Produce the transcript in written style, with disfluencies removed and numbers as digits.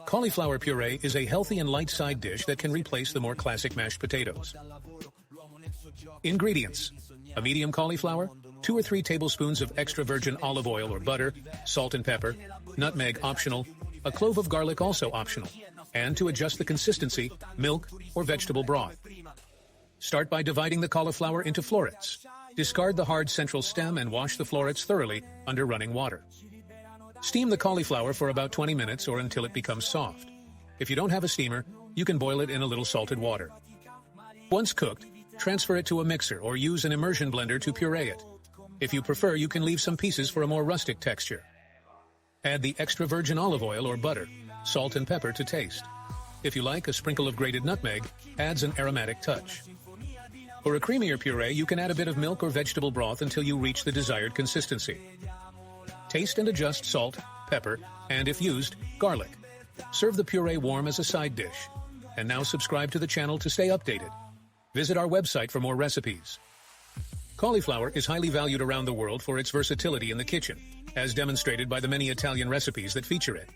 Cauliflower puree is a healthy and light side dish that can replace the more classic mashed potatoes. Ingredients: a medium cauliflower, 2 or 3 tablespoons of extra virgin olive oil or butter, salt and pepper, nutmeg optional, a clove of garlic also optional, and to adjust the consistency, milk or vegetable broth. Start by dividing the cauliflower into florets. Discard the hard central stem and wash the florets thoroughly under running water. Steam the cauliflower for about 20 minutes or until it becomes soft. If you don't have a steamer, you can boil it in a little salted water. Once cooked, transfer it to a mixer or use an immersion blender to puree it. If you prefer, you can leave some pieces for a more rustic texture. Add the extra virgin olive oil or butter, salt and pepper to taste. If you like, a sprinkle of grated nutmeg adds an aromatic touch. For a creamier puree, you can add a bit of milk or vegetable broth until you reach the desired consistency. Taste and adjust salt, pepper, and if used, garlic. Serve the puree warm as a side dish. And now subscribe to the channel to stay updated. Visit our website for more recipes. Cauliflower is highly valued around the world for its versatility in the kitchen, as demonstrated by the many Italian recipes that feature it.